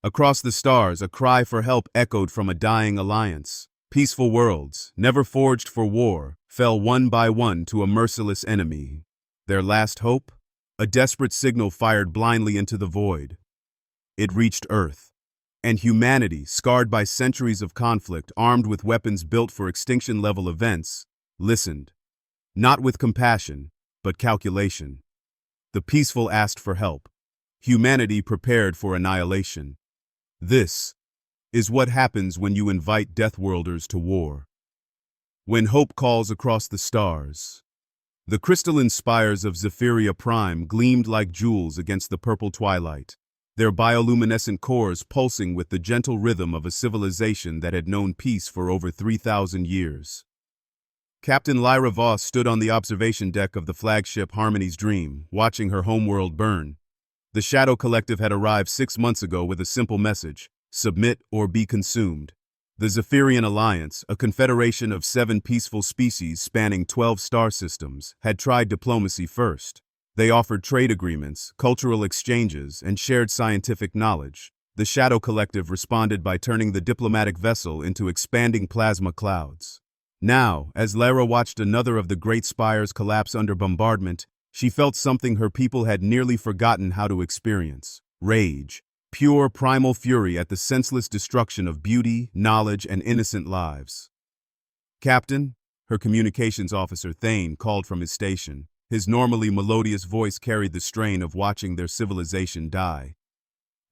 Across the stars, a cry for help echoed from a dying alliance. Peaceful worlds, never forged for war, fell one by one to a merciless enemy. Their last hope? A desperate signal fired blindly into the void. It reached Earth. And humanity, scarred by centuries of conflict, armed with weapons built for extinction-level events, listened. Not with compassion, but calculation. The peaceful asked for help. Humanity prepared for annihilation. This is what happens when you invite Deathworlders to war. When hope calls across the stars. The crystalline spires of Zephyria Prime gleamed like jewels against the purple twilight, their bioluminescent cores pulsing with the gentle rhythm of a civilization that had known peace for over 3,000 years. Captain Lyra Voss stood on the observation deck of the flagship Harmony's Dream, watching her homeworld burn. The Shadow Collective had arrived 6 months ago with a simple message: submit or be consumed. The Zephyrian Alliance, a confederation of 7 peaceful species spanning 12 star systems, had tried diplomacy first. They offered trade agreements, cultural exchanges, and shared scientific knowledge. The Shadow Collective responded by turning the diplomatic vessel into expanding plasma clouds. Now, as Lyra watched another of the great spires collapse under bombardment, she felt something her people had nearly forgotten how to experience: rage. Pure primal fury at the senseless destruction of beauty, knowledge, and innocent lives. "Captain," her communications officer Thane called from his station. His normally melodious voice carried the strain of watching their civilization die.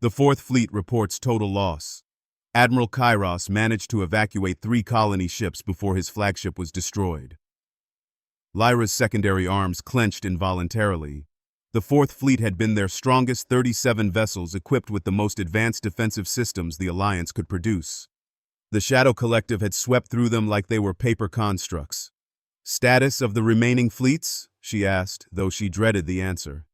"The Fourth Fleet reports total loss. Admiral Kairos managed to evacuate 3 colony ships before his flagship was destroyed." Lyra's secondary arms clenched involuntarily. The Fourth Fleet had been their strongest 37 vessels equipped with the most advanced defensive systems the Alliance could produce. The Shadow Collective had swept through them like they were paper constructs. "Status of the remaining fleets?" she asked, though she dreaded the answer.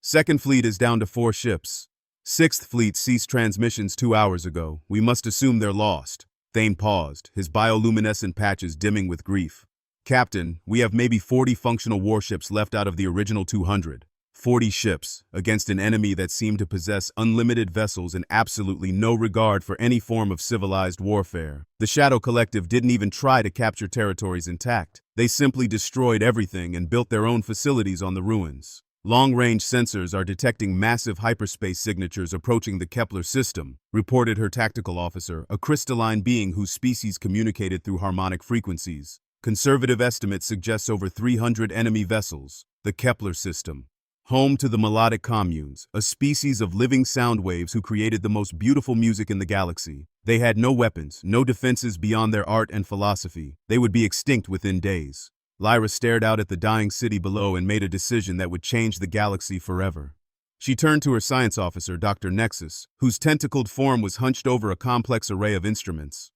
"Second Fleet is down to 4 ships. Sixth Fleet ceased transmissions 2 hours ago. We must assume they're lost." Thane paused, his bioluminescent patches dimming with grief. "Captain, we have maybe 40 functional warships left out of the original 200. 40 ships, against an enemy that seemed to possess unlimited vessels and absolutely no regard for any form of civilized warfare. The Shadow Collective didn't even try to capture territories intact. They simply destroyed everything and built their own facilities on the ruins. Long-range sensors are detecting massive hyperspace signatures approaching the Kepler system," reported her tactical officer, a crystalline being whose species communicated through harmonic frequencies. "Conservative estimates suggest over 300 enemy vessels." The Kepler system, home to the melodic communes, a species of living sound waves who created the most beautiful music in the galaxy. They had no weapons, no defenses beyond their art and philosophy. They would be extinct within days. Lyra stared out at the dying city below and made a decision that would change the galaxy forever. She turned to her science officer, Dr. Nexus, whose tentacled form was hunched over a complex array of instruments.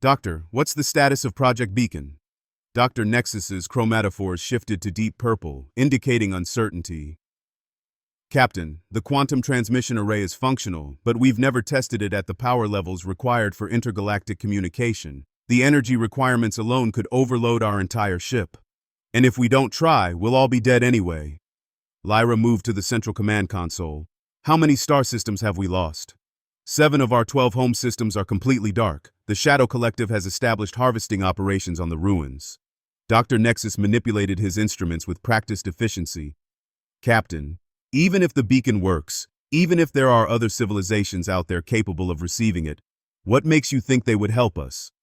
"Doctor, what's the status of Project Beacon?" Dr. Nexus's chromatophores shifted to deep purple, indicating uncertainty. "Captain, the quantum transmission array is functional, but we've never tested it at the power levels required for intergalactic communication. The energy requirements alone could overload our entire ship. And if we don't try, we'll all be dead anyway." Lyra moved to the central command console. "How many star systems have we lost?" 7 of our 12 home systems are completely dark. The Shadow Collective has established harvesting operations on the ruins." Dr. Nexus manipulated his instruments with practiced efficiency. "Captain, even if the beacon works, even if there are other civilizations out there capable of receiving it, what makes you think they would help us?"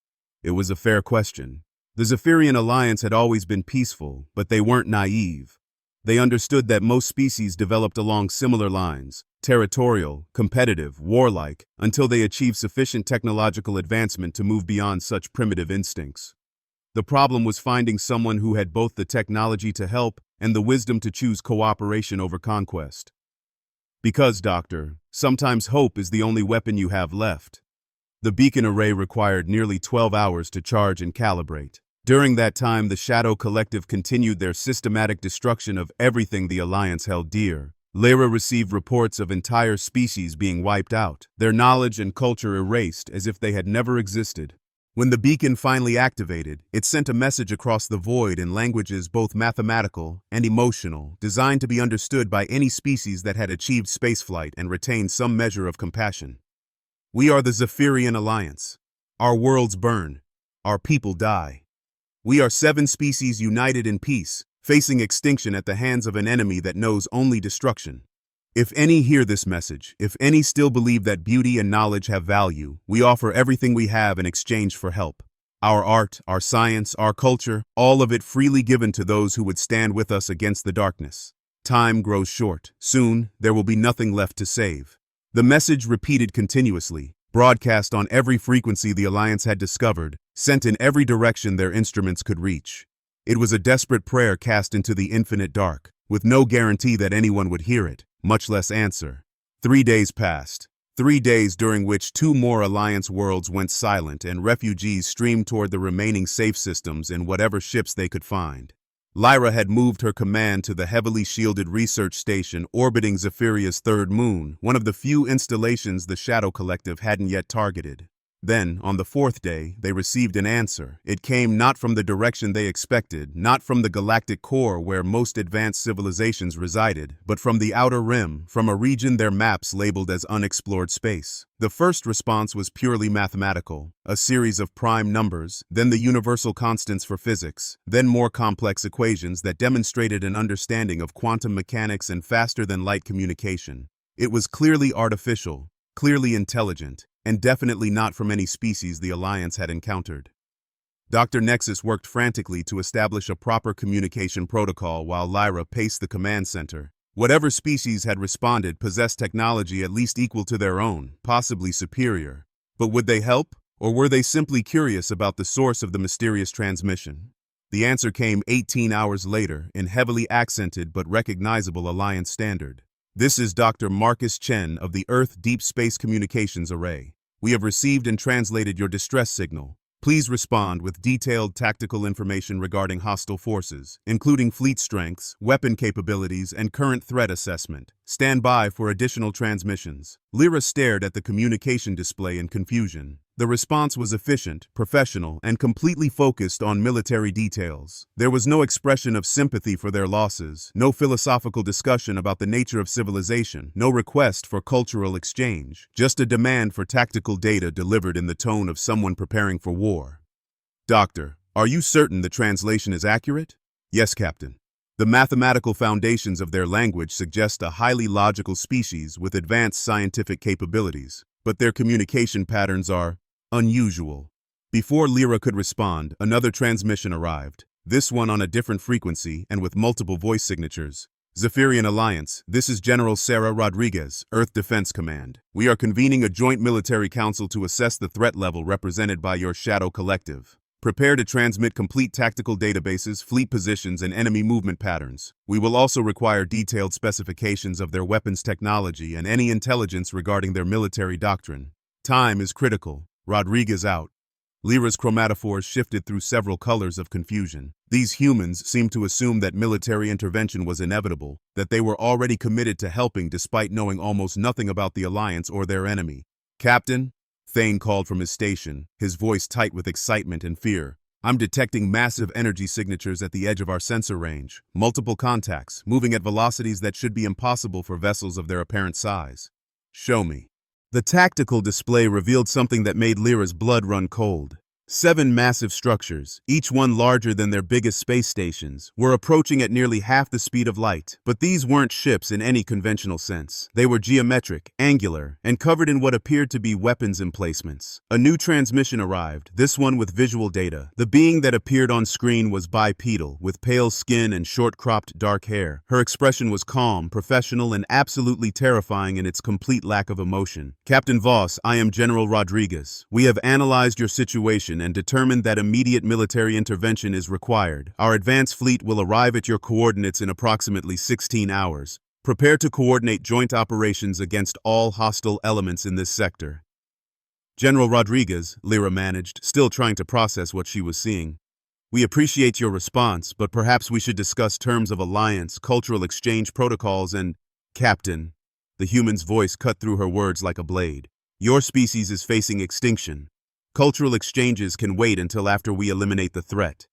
It was a fair question. The Zephyrian Alliance had always been peaceful, but they weren't naive. They understood that most species developed along similar lines: territorial, competitive, warlike, until they achieved sufficient technological advancement to move beyond such primitive instincts. The problem was finding someone who had both the technology to help and the wisdom to choose cooperation over conquest. "Because, Doctor, sometimes hope is the only weapon you have left." The beacon array required nearly 12 hours to charge and calibrate. During that time, the Shadow Collective continued their systematic destruction of everything the Alliance held dear. Lyra received reports of entire species being wiped out, their knowledge and culture erased as if they had never existed. When the beacon finally activated, it sent a message across the void in languages both mathematical and emotional, designed to be understood by any species that had achieved spaceflight and retained some measure of compassion. We are the Zephyrian Alliance. Our worlds burn. Our people die. We are 7 species united in peace, facing extinction at the hands of an enemy that knows only destruction. If any hear this message, if any still believe that beauty and knowledge have value, we offer everything we have in exchange for help. Our art, our science, our culture, all of it freely given to those who would stand with us against the darkness. Time grows short. Soon, there will be nothing left to save. The message repeated continuously, broadcast on every frequency the Alliance had discovered, sent in every direction their instruments could reach. It was a desperate prayer cast into the infinite dark, with no guarantee that anyone would hear it, much less answer. 3 days passed. 3 days during which 2 more Alliance worlds went silent and refugees streamed toward the remaining safe systems in whatever ships they could find. Lyra had moved her command to the heavily shielded research station orbiting Zephyr's third moon, one of the few installations the Shadow Collective hadn't yet targeted. Then, on the 4th day, they received an answer. It came not from the direction they expected, not from the galactic core where most advanced civilizations resided, but from the outer rim, from a region their maps labeled as unexplored space. The first response was purely mathematical, a series of prime numbers, then the universal constants for physics, then more complex equations that demonstrated an understanding of quantum mechanics and faster-than-light communication. It was clearly artificial, clearly intelligent, and definitely not from any species the Alliance had encountered. Dr. Nexus worked frantically to establish a proper communication protocol while Lyra paced the command center. Whatever species had responded possessed technology at least equal to their own, possibly superior. But would they help, or were they simply curious about the source of the mysterious transmission? The answer came 18 hours later in heavily accented but recognizable Alliance standard. This is Dr. Marcus Chen of the Earth Deep Space Communications Array. We have received and translated your distress signal. Please respond with detailed tactical information regarding hostile forces, including fleet strengths, weapon capabilities, and current threat assessment. Stand by for additional transmissions. Lyra stared at the communication display in confusion. The response was efficient, professional, and completely focused on military details. There was no expression of sympathy for their losses, no philosophical discussion about the nature of civilization, no request for cultural exchange, just a demand for tactical data delivered in the tone of someone preparing for war. Doctor, are you certain the translation is accurate? Yes, Captain. The mathematical foundations of their language suggest a highly logical species with advanced scientific capabilities, but their communication patterns are unusual. Before Lyra could respond, another transmission arrived, this one on a different frequency and with multiple voice signatures. Zephyrian Alliance, this is General Sarah Rodriguez, Earth Defense Command. We are convening a joint military council to assess the threat level represented by your Shadow Collective. Prepare to transmit complete tactical databases, fleet positions, and enemy movement patterns. We will also require detailed specifications of their weapons technology and any intelligence regarding their military doctrine. Time is critical. Rodriguez out. Lyra's chromatophores shifted through several colors of confusion. These humans seemed to assume that military intervention was inevitable, that they were already committed to helping despite knowing almost nothing about the Alliance or their enemy. Captain? Thane called from his station, his voice tight with excitement and fear. I'm detecting massive energy signatures at the edge of our sensor range. Multiple contacts, moving at velocities that should be impossible for vessels of their apparent size. Show me. The tactical display revealed something that made Lyra's blood run cold. 7 massive structures, each one larger than their biggest space stations, were approaching at nearly half the speed of light. But these weren't ships in any conventional sense. They were geometric, angular, and covered in what appeared to be weapons emplacements. A new transmission arrived, this one with visual data. The being that appeared on screen was bipedal, with pale skin and short-cropped dark hair. Her expression was calm, professional, and absolutely terrifying in its complete lack of emotion. Captain Voss, I am General Rodriguez. We have analyzed your situation and determined that immediate military intervention is required. Our advanced fleet will arrive at your coordinates in approximately 16 hours. Prepare to coordinate joint operations against all hostile elements in this sector. General Rodriguez, Lyra managed, still trying to process what she was seeing. We appreciate your response, but perhaps we should discuss terms of alliance, cultural exchange protocols, and… Captain. The human's voice cut through her words like a blade. Your species is facing extinction. Cultural exchanges can wait until after we eliminate the threat.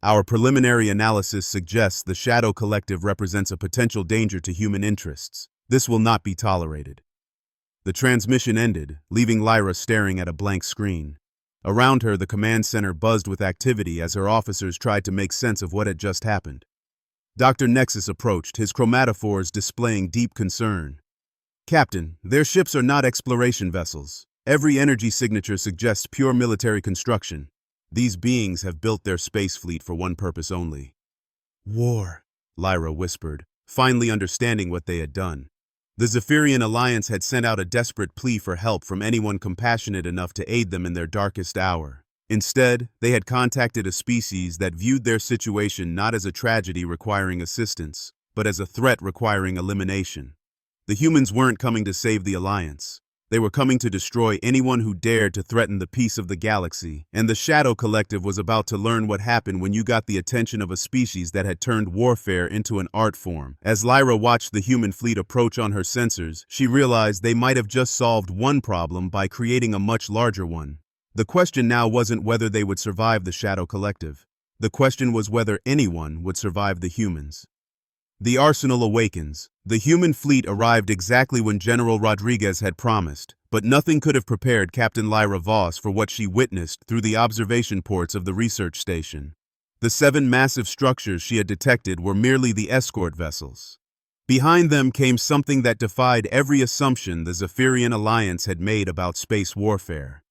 Our preliminary analysis suggests the Shadow Collective represents a potential danger to human interests. This will not be tolerated. The transmission ended, leaving Lyra staring at a blank screen. Around her, the command center buzzed with activity as her officers tried to make sense of what had just happened. Dr. Nexus approached, his chromatophores displaying deep concern. "Captain, their ships are not exploration vessels. Every energy signature suggests pure military construction. These beings have built their space fleet for one purpose only." "War," Lyra whispered, finally understanding what they had done. The Zephyrian Alliance had sent out a desperate plea for help from anyone compassionate enough to aid them in their darkest hour. Instead, they had contacted a species that viewed their situation not as a tragedy requiring assistance, but as a threat requiring elimination. The humans weren't coming to save the Alliance. They were coming to destroy anyone who dared to threaten the peace of the galaxy, and the Shadow Collective was about to learn what happened when you got the attention of a species that had turned warfare into an art form. As Lyra watched the human fleet approach on her sensors, she realized they might have just solved one problem by creating a much larger one. The question now wasn't whether they would survive the Shadow Collective. The question was whether anyone would survive the humans. The arsenal awakens. The human fleet arrived exactly when General Rodriguez had promised, but nothing could have prepared Captain Lyra Voss for what she witnessed through the observation ports of the research station. The 7 massive structures she had detected were merely the escort vessels. Behind them came something that defied every assumption the Zephyrian Alliance had made about space warfare.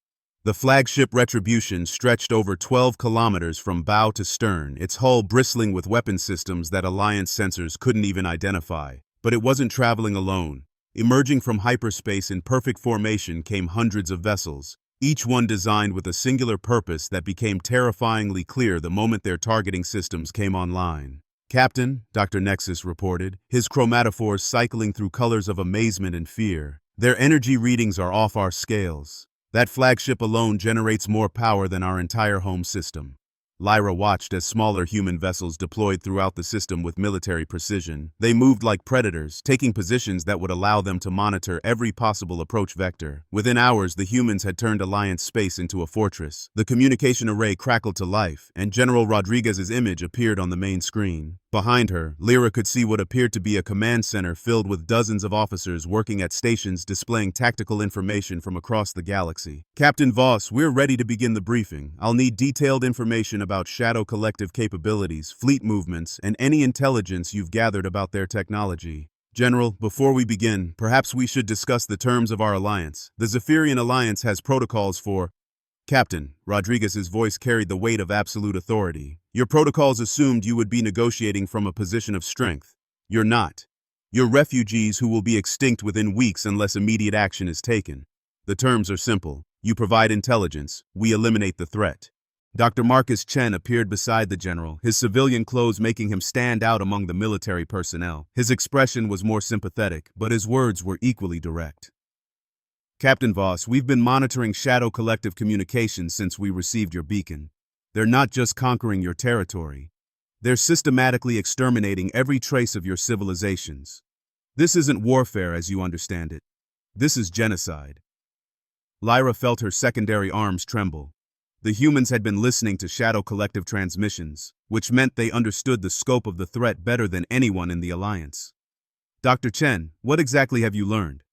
The flagship Retribution stretched over 12 kilometers from bow to stern, its hull bristling with weapon systems that Alliance sensors couldn't even identify. But it wasn't traveling alone. Emerging from hyperspace in perfect formation came hundreds of vessels, each one designed with a singular purpose that became terrifyingly clear the moment their targeting systems came online. "Captain," Dr. Nexus reported, his chromatophores cycling through colors of amazement and fear, "their energy readings are off our scales. That flagship alone generates more power than our entire home system." Lyra watched as smaller human vessels deployed throughout the system with military precision. They moved like predators, taking positions that would allow them to monitor every possible approach vector. Within hours, the humans had turned Alliance space into a fortress. The communication array crackled to life, and General Rodriguez's image appeared on the main screen. Behind her, Lyra could see what appeared to be a command center filled with dozens of officers working at stations displaying tactical information from across the galaxy. "Captain Voss, we're ready to begin the briefing. I'll need detailed information about Shadow Collective capabilities, fleet movements, and any intelligence you've gathered about their technology." "General, before we begin, perhaps we should discuss the terms of our alliance. The Zephyrian Alliance has protocols for—" "Captain," Rodriguez's voice carried the weight of absolute authority, "your protocols assumed you would be negotiating from a position of strength. You're not. You're refugees who will be extinct within weeks unless immediate action is taken. The terms are simple. You provide intelligence, we eliminate the threat." Dr. Marcus Chen appeared beside the general, his civilian clothes making him stand out among the military personnel. His expression was more sympathetic, but his words were equally direct. "Captain Voss, we've been monitoring Shadow Collective communications since we received your beacon. They're not just conquering your territory. They're systematically exterminating every trace of your civilizations. This isn't warfare as you understand it. This is genocide." Lyra felt her secondary arms tremble. The humans had been listening to Shadow Collective transmissions, which meant they understood the scope of the threat better than anyone in the Alliance. "Dr. Chen, what exactly have you learned?"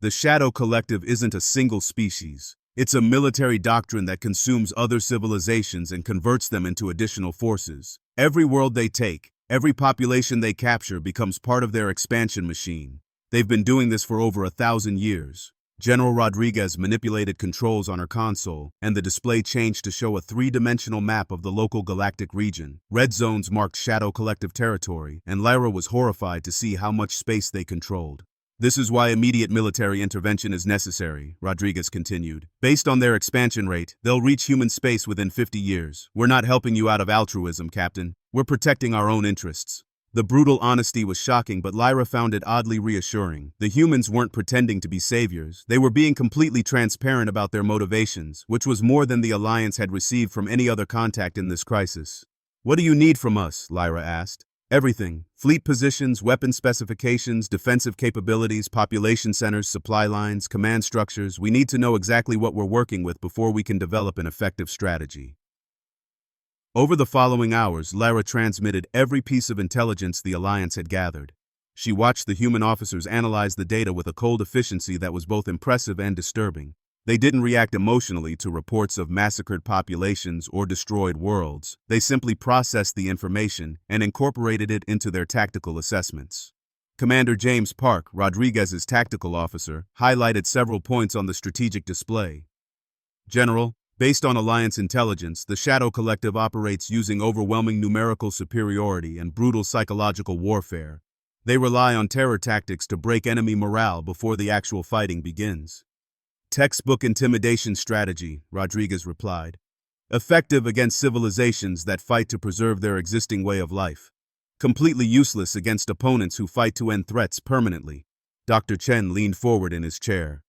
"The Shadow Collective isn't a single species. It's a military doctrine that consumes other civilizations and converts them into additional forces. Every world they take, every population they capture becomes part of their expansion machine. They've been doing this for over 1,000 years. General Rodriguez manipulated controls on her console, and the display changed to show a 3-dimensional map of the local galactic region. Red zones marked Shadow Collective territory, and Lyra was horrified to see how much space they controlled. "This is why immediate military intervention is necessary," Rodriguez continued. "Based on their expansion rate, they'll reach human space within 50 years. We're not helping you out of altruism, Captain. We're protecting our own interests." The brutal honesty was shocking, but Lyra found it oddly reassuring. The humans weren't pretending to be saviors. They were being completely transparent about their motivations, which was more than the Alliance had received from any other contact in this crisis. "What do you need from us?" Lyra asked. "Everything. Fleet positions, weapon specifications, defensive capabilities, population centers, supply lines, command structures. We need to know exactly what we're working with before we can develop an effective strategy." Over the following hours, Lyra transmitted every piece of intelligence the Alliance had gathered. She watched the human officers analyze the data with a cold efficiency that was both impressive and disturbing. They didn't react emotionally to reports of massacred populations or destroyed worlds. They simply processed the information and incorporated it into their tactical assessments. Commander James Park, Rodriguez's tactical officer, highlighted several points on the strategic display. General, based on Alliance intelligence, the Shadow Collective operates using overwhelming numerical superiority and brutal psychological warfare. They rely on terror tactics to break enemy morale before the actual fighting begins. Textbook intimidation strategy, Rodriguez replied. Effective against civilizations that fight to preserve their existing way of life. Completely useless against opponents who fight to end threats permanently. Dr. Chen leaned forward in his chair.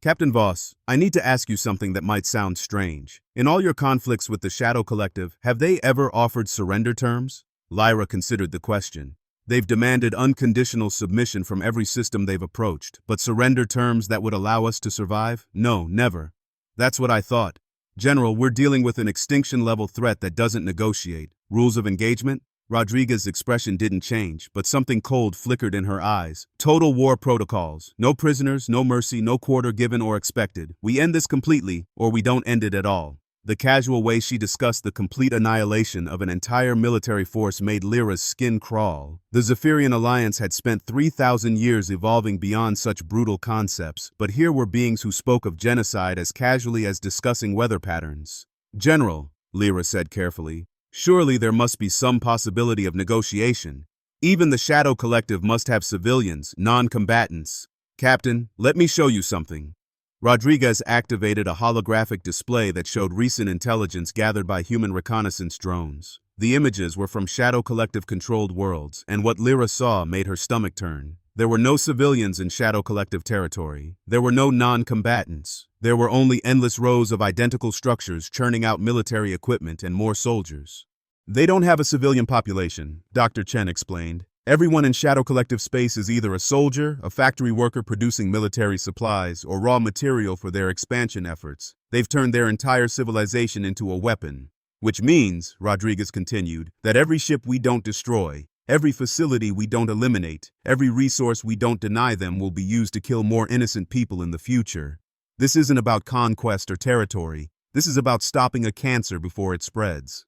Captain Voss, I need to ask you something that might sound strange. In all your conflicts with the Shadow Collective, have they ever offered surrender terms? Lyra considered the question. They've demanded unconditional submission from every system they've approached, but surrender terms that would allow us to survive? No, never. That's what I thought. General, we're dealing with an extinction-level threat that doesn't negotiate. Rules of engagement? Rodriguez's expression didn't change, but something cold flickered in her eyes. Total war protocols. No prisoners, no mercy, no quarter given or expected. We end this completely, or we don't end it at all. The casual way she discussed the complete annihilation of an entire military force made Lyra's skin crawl. The Zephyrian Alliance had spent 3,000 years evolving beyond such brutal concepts, but here were beings who spoke of genocide as casually as discussing weather patterns. General, Lyra said carefully, surely there must be some possibility of negotiation. Even the Shadow Collective must have civilians, non-combatants. Captain, let me show you something. Rodriguez activated a holographic display that showed recent intelligence gathered by human reconnaissance drones. The images were from Shadow Collective-controlled worlds, and what Lyra saw made her stomach turn. There were no civilians in Shadow Collective territory. There were no non-combatants. There were only endless rows of identical structures churning out military equipment and more soldiers. They don't have a civilian population, Dr. Chen explained. Everyone in Shadow Collective space is either a soldier, a factory worker producing military supplies, or raw material for their expansion efforts. They've turned their entire civilization into a weapon. Which means, Rodriguez continued, that every ship we don't destroy, every facility we don't eliminate, every resource we don't deny them will be used to kill more innocent people in the future. This isn't about conquest or territory. This is about stopping a cancer before it spreads.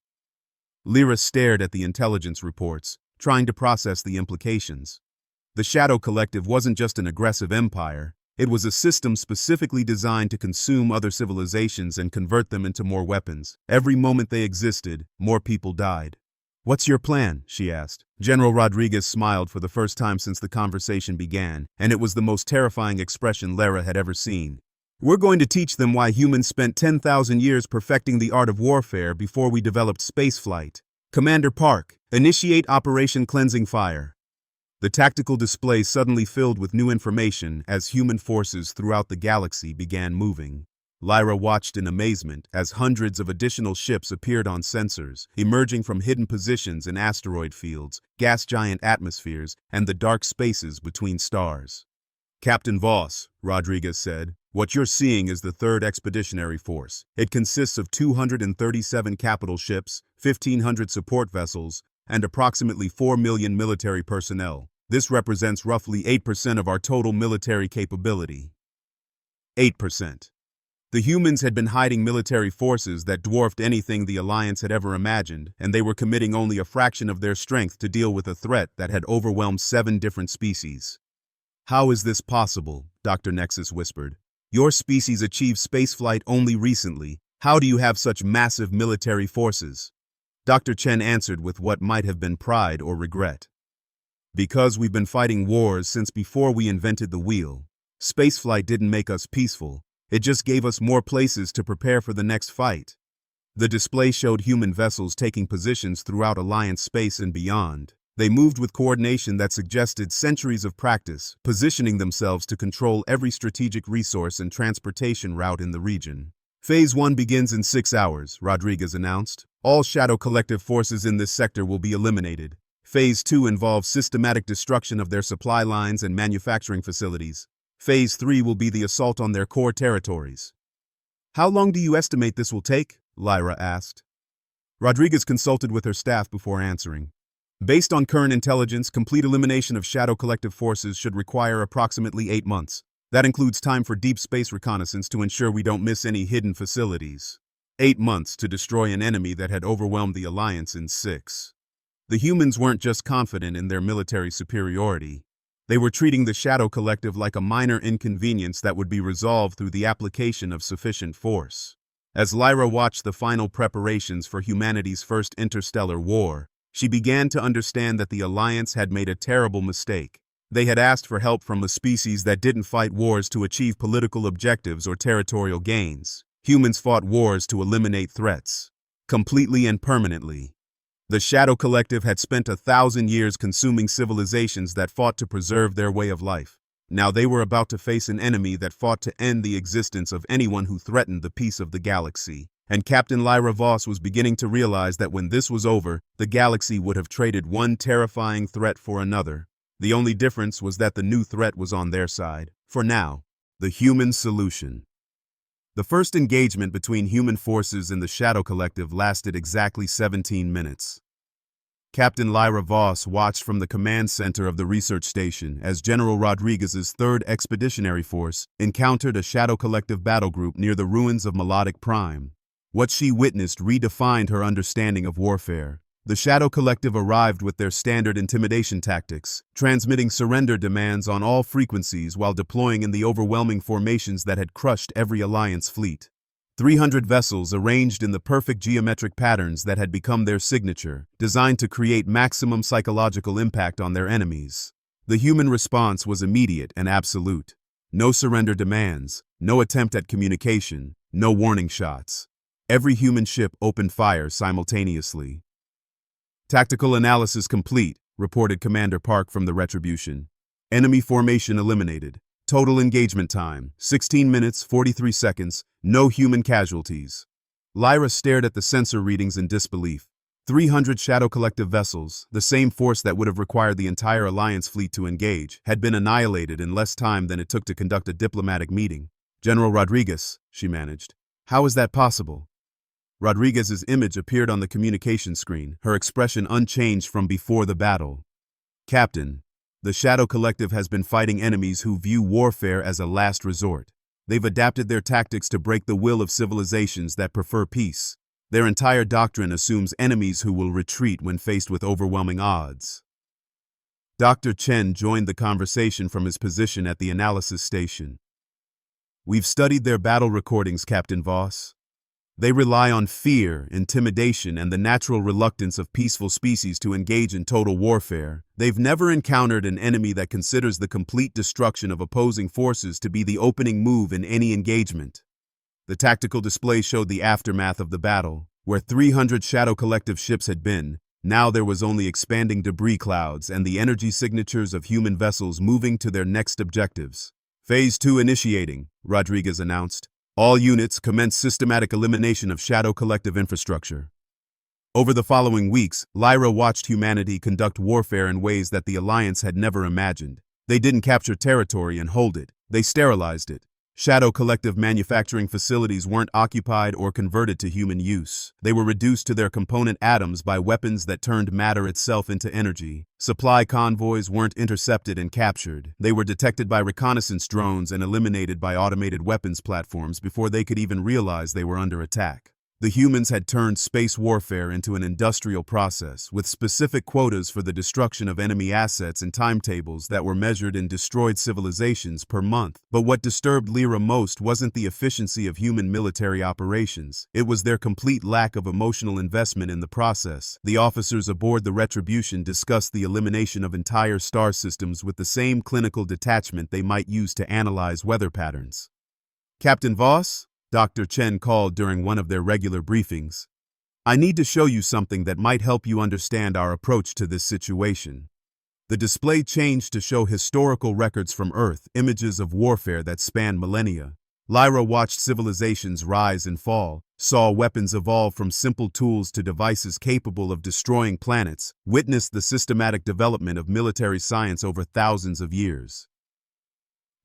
Lyra stared at the intelligence reports, trying to process the implications. The Shadow Collective wasn't just an aggressive empire, it was a system specifically designed to consume other civilizations and convert them into more weapons. Every moment they existed, more people died. What's your plan? She asked. General Rodriguez smiled for the first time since the conversation began, and it was the most terrifying expression Lyra had ever seen. We're going to teach them why humans spent 10,000 years perfecting the art of warfare before we developed spaceflight. Commander Park, initiate Operation Cleansing Fire. The tactical display suddenly filled with new information as human forces throughout the galaxy began moving. Lyra watched in amazement as hundreds of additional ships appeared on sensors, emerging from hidden positions in asteroid fields, gas giant atmospheres, and the dark spaces between stars. Captain Voss, Rodriguez said, what you're seeing is the 3rd Expeditionary Force. It consists of 237 capital ships, 1,500 support vessels, and approximately 4 million military personnel. This represents roughly 8% of our total military capability. 8%. The humans had been hiding military forces that dwarfed anything the Alliance had ever imagined, and they were committing only a fraction of their strength to deal with a threat that had overwhelmed 7 different species. How is this possible? Dr. Nexus whispered. Your species achieved spaceflight only recently. How do you have such massive military forces? Dr. Chen answered with what might have been pride or regret. Because we've been fighting wars since before we invented the wheel. Spaceflight didn't make us peaceful. It just gave us more places to prepare for the next fight. The display showed human vessels taking positions throughout Alliance space and beyond. They moved with coordination that suggested centuries of practice, positioning themselves to control every strategic resource and transportation route in the region. Phase 1 begins in 6 hours, Rodriguez announced. All Shadow Collective forces in this sector will be eliminated. Phase 2 involves systematic destruction of their supply lines and manufacturing facilities. Phase 3 will be the assault on their core territories. How long do you estimate this will take? Lyra asked. Rodriguez consulted with her staff before answering. Based on current intelligence, complete elimination of Shadow Collective forces should require approximately 8 months. That includes time for deep space reconnaissance to ensure we don't miss any hidden facilities. 8 months to destroy an enemy that had overwhelmed the Alliance in 6. The humans weren't just confident in their military superiority. They were treating the Shadow Collective like a minor inconvenience that would be resolved through the application of sufficient force. As Lyra watched the final preparations for humanity's first interstellar war, she began to understand that the Alliance had made a terrible mistake. They had asked for help from a species that didn't fight wars to achieve political objectives or territorial gains. Humans fought wars to eliminate threats, completely and permanently. The Shadow Collective had spent 1,000 years consuming civilizations that fought to preserve their way of life. Now they were about to face an enemy that fought to end the existence of anyone who threatened the peace of the galaxy. And Captain Lyra Voss was beginning to realize that when this was over, the galaxy would have traded one terrifying threat for another. The only difference was that the new threat was on their side. For now, the human solution. The first engagement between human forces and the Shadow Collective lasted exactly 17 minutes. Captain Lyra Voss watched from the command center of the research station as General Rodriguez's 3rd Expeditionary Force encountered a Shadow Collective battle group near the ruins of Melodic Prime. What she witnessed redefined her understanding of warfare. The Shadow Collective arrived with their standard intimidation tactics, transmitting surrender demands on all frequencies while deploying in the overwhelming formations that had crushed every Alliance fleet. 300 vessels arranged in the perfect geometric patterns that had become their signature, designed to create maximum psychological impact on their enemies. The human response was immediate and absolute. No surrender demands, no attempt at communication, no warning shots. Every human ship opened fire simultaneously. Tactical analysis complete, reported Commander Park from the Retribution. Enemy formation eliminated. Total engagement time, 16 minutes, 43 seconds, no human casualties. Lyra stared at the sensor readings in disbelief. 300 Shadow Collective vessels, the same force that would have required the entire Alliance fleet to engage, had been annihilated in less time than it took to conduct a diplomatic meeting. General Rodriguez, she managed. How is that possible? Rodriguez's image appeared on the communication screen, her expression unchanged from before the battle. Captain, the Shadow Collective has been fighting enemies who view warfare as a last resort. They've adapted their tactics to break the will of civilizations that prefer peace. Their entire doctrine assumes enemies who will retreat when faced with overwhelming odds. Dr. Chen joined the conversation from his position at the analysis station. We've studied their battle recordings, Captain Voss. They rely on fear, intimidation, and the natural reluctance of peaceful species to engage in total warfare. They've never encountered an enemy that considers the complete destruction of opposing forces to be the opening move in any engagement. The tactical display showed the aftermath of the battle. Where 300 Shadow Collective ships had been, now there was only expanding debris clouds and the energy signatures of human vessels moving to their next objectives. Phase 2 initiating, Rodriguez announced. All units commence systematic elimination of Shadow Collective infrastructure. Over the following weeks, Lyra watched humanity conduct warfare in ways that the Alliance had never imagined. They didn't capture territory and hold it. They sterilized it. Shadow Collective manufacturing facilities weren't occupied or converted to human use. They were reduced to their component atoms by weapons that turned matter itself into energy. Supply convoys weren't intercepted and captured. They were detected by reconnaissance drones and eliminated by automated weapons platforms before they could even realize they were under attack. The humans had turned space warfare into an industrial process, with specific quotas for the destruction of enemy assets and timetables that were measured in destroyed civilizations per month. But what disturbed Lyra most wasn't the efficiency of human military operations. It was their complete lack of emotional investment in the process. The officers aboard the Retribution discussed the elimination of entire star systems with the same clinical detachment they might use to analyze weather patterns. Captain Voss? Dr. Chen called during one of their regular briefings. I need to show you something that might help you understand our approach to this situation. The display changed to show historical records from Earth, images of warfare that spanned millennia. Lyra watched civilizations rise and fall, saw weapons evolve from simple tools to devices capable of destroying planets, witnessed the systematic development of military science over thousands of years.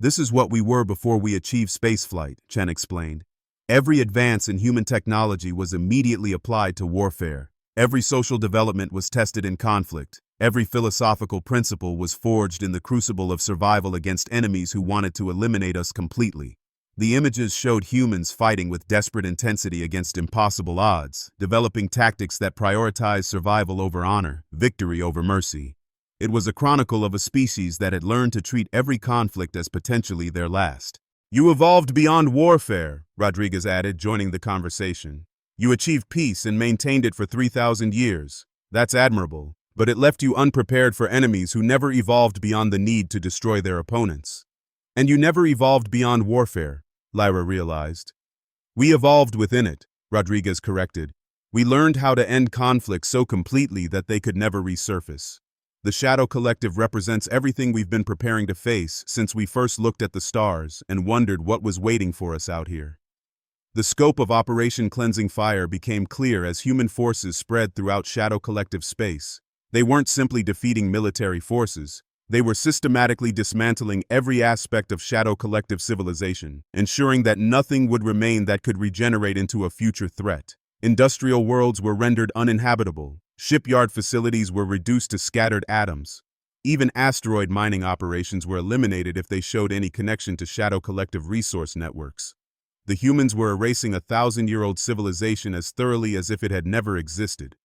This is what we were before we achieved spaceflight, Chen explained. Every advance in human technology was immediately applied to warfare. Every social development was tested in conflict. Every philosophical principle was forged in the crucible of survival against enemies who wanted to eliminate us completely. The images showed humans fighting with desperate intensity against impossible odds, developing tactics that prioritized survival over honor, victory over mercy. It was a chronicle of a species that had learned to treat every conflict as potentially their last. "You evolved beyond warfare," Rodriguez added, joining the conversation. "You achieved peace and maintained it for 3,000 years. That's admirable, but it left you unprepared for enemies who never evolved beyond the need to destroy their opponents. And you never evolved beyond warfare," Lyra realized. "We evolved within it," Rodriguez corrected. "We learned how to end conflicts so completely that they could never resurface. The Shadow Collective represents everything we've been preparing to face since we first looked at the stars and wondered what was waiting for us out here." The scope of Operation Cleansing Fire became clear as human forces spread throughout Shadow Collective space. They weren't simply defeating military forces. They were systematically dismantling every aspect of Shadow Collective civilization, ensuring that nothing would remain that could regenerate into a future threat. Industrial worlds were rendered uninhabitable. Shipyard facilities were reduced to scattered atoms. Even asteroid mining operations were eliminated if they showed any connection to Shadow Collective resource networks. The humans were erasing a 1,000-year-old civilization as thoroughly as if it had never existed.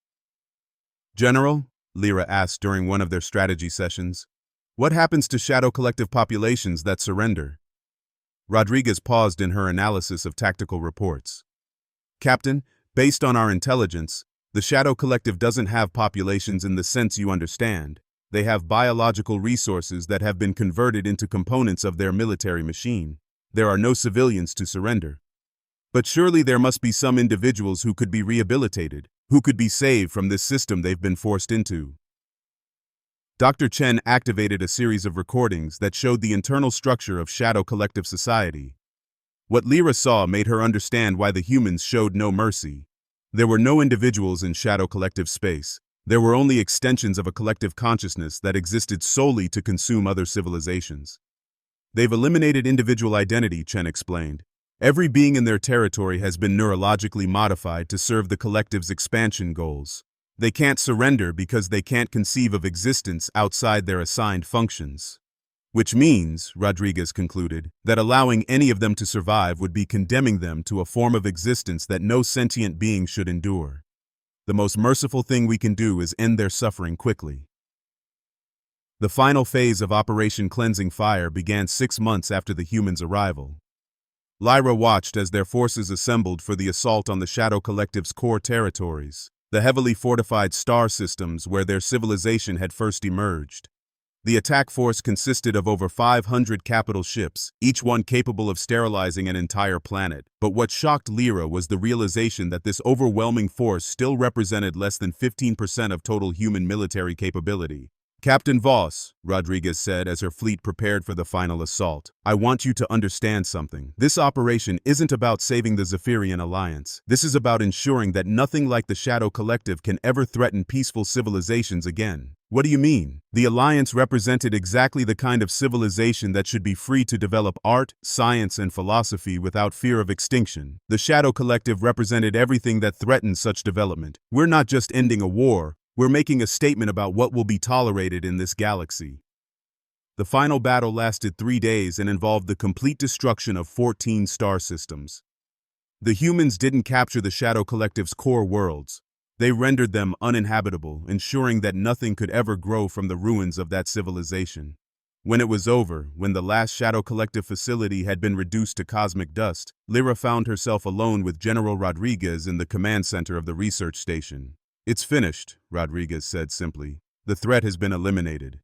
"General," Lyra asked during one of their strategy sessions, "what happens to Shadow Collective populations that surrender?" Rodriguez paused in her analysis of tactical reports. "Captain, based on our intelligence, the Shadow Collective doesn't have populations in the sense you understand. They have biological resources that have been converted into components of their military machine. There are no civilians to surrender. But surely there must be some individuals who could be rehabilitated, who could be saved from this system they've been forced into." Dr. Chen activated a series of recordings that showed the internal structure of Shadow Collective society. What Lyra saw made her understand why the humans showed no mercy. There were no individuals in Shadow Collective space. There were only extensions of a collective consciousness that existed solely to consume other civilizations. "They've eliminated individual identity," Chen explained. "Every being in their territory has been neurologically modified to serve the collective's expansion goals. They can't surrender because they can't conceive of existence outside their assigned functions." "Which means," Rodriguez concluded, "that allowing any of them to survive would be condemning them to a form of existence that no sentient being should endure. The most merciful thing we can do is end their suffering quickly." The final phase of Operation Cleansing Fire began 6 months after the humans' arrival. Lyra watched as their forces assembled for the assault on the Shadow Collective's core territories, the heavily fortified star systems where their civilization had first emerged. The attack force consisted of over 500 capital ships, each one capable of sterilizing an entire planet. But what shocked Lyra was the realization that this overwhelming force still represented less than 15% of total human military capability. "Captain Voss," Rodriguez said as her fleet prepared for the final assault, "I want you to understand something. This operation isn't about saving the Zephyrian Alliance. This is about ensuring that nothing like the Shadow Collective can ever threaten peaceful civilizations again." "What do you mean?" "The Alliance represented exactly the kind of civilization that should be free to develop art, science, and philosophy without fear of extinction. The Shadow Collective represented everything that threatens such development. We're not just ending a war. We're making a statement about what will be tolerated in this galaxy." The final battle lasted 3 days and involved the complete destruction of 14 star systems. The humans didn't capture the Shadow Collective's core worlds. They rendered them uninhabitable, ensuring that nothing could ever grow from the ruins of that civilization. When it was over, when the last Shadow Collective facility had been reduced to cosmic dust, Lyra found herself alone with General Rodriguez in the command center of the research station. "It's finished," Rodriguez said simply. "The threat has been eliminated."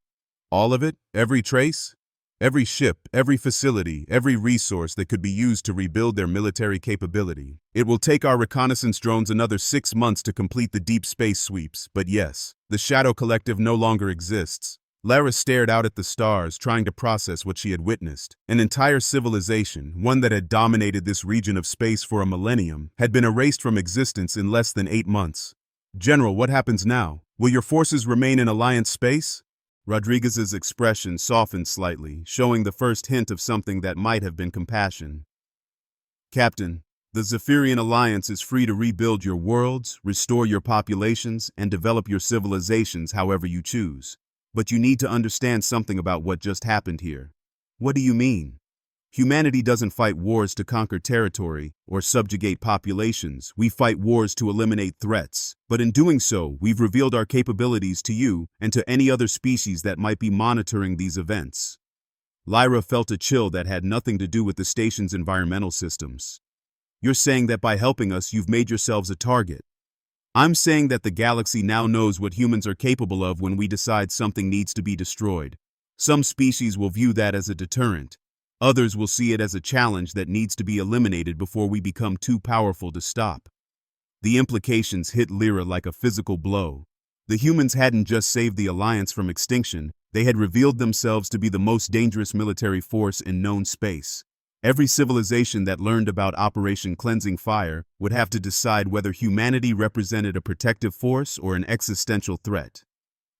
"All of it? Every trace?" "Every ship, every facility, every resource that could be used to rebuild their military capability. It will take our reconnaissance drones another 6 months to complete the deep space sweeps, but yes, the Shadow Collective no longer exists." Lyra stared out at the stars, trying to process what she had witnessed. An entire civilization, one that had dominated this region of space for a millennium, had been erased from existence in less than 8 months. "General, what happens now? Will your forces remain in Alliance space?" Rodriguez's expression softened slightly, showing the first hint of something that might have been compassion. "Captain, The Zephyrian Alliance is free to rebuild your worlds, restore your populations, and develop your civilizations however you choose. But you need to understand something about what just happened here. What do you mean? Humanity doesn't fight wars to conquer territory or subjugate populations. We fight wars to eliminate threats. But in doing so, we've revealed our capabilities to you and to any other species that might be monitoring these events. Lyra felt a chill that had nothing to do with the station's environmental systems. You're saying that by helping us, you've made yourselves a target. I'm saying that the galaxy now knows what humans are capable of when we decide something needs to be destroyed. Some species will view that as a deterrent. Others will see it as a challenge that needs to be eliminated before we become too powerful to stop. The implications hit Lyra like a physical blow. The humans hadn't just saved the Alliance from extinction, they had revealed themselves to be the most dangerous military force in known space. Every civilization that learned about Operation Cleansing Fire would have to decide whether humanity represented a protective force or an existential threat.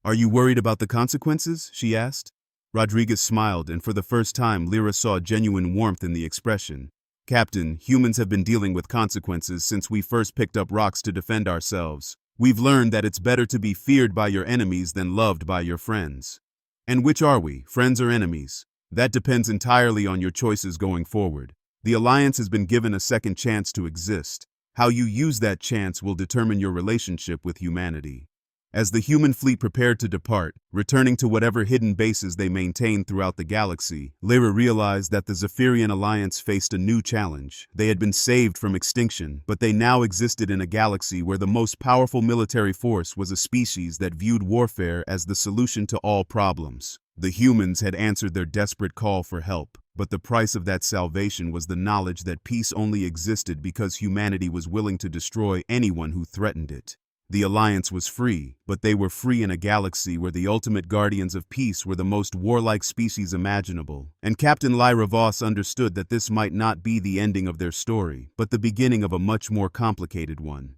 "Are you worried about the consequences?" she asked. Rodriguez smiled, and for the first time Lyra saw genuine warmth in the expression. "Captain, humans have been dealing with consequences since we first picked up rocks to defend ourselves. We've learned that it's better to be feared by your enemies than loved by your friends." "And which are we, friends or enemies?" "That depends entirely on your choices going forward. The Alliance has been given a second chance to exist. How you use that chance will determine your relationship with humanity." As the human fleet prepared to depart, returning to whatever hidden bases they maintained throughout the galaxy, Lyra realized that the Zephyrian Alliance faced a new challenge. They had been saved from extinction, but they now existed in a galaxy where the most powerful military force was a species that viewed warfare as the solution to all problems. The humans had answered their desperate call for help, but the price of that salvation was the knowledge that peace only existed because humanity was willing to destroy anyone who threatened it. The Alliance was free, but they were free in a galaxy where the ultimate guardians of peace were the most warlike species imaginable. And Captain Lyra Voss understood that this might not be the ending of their story, but the beginning of a much more complicated one.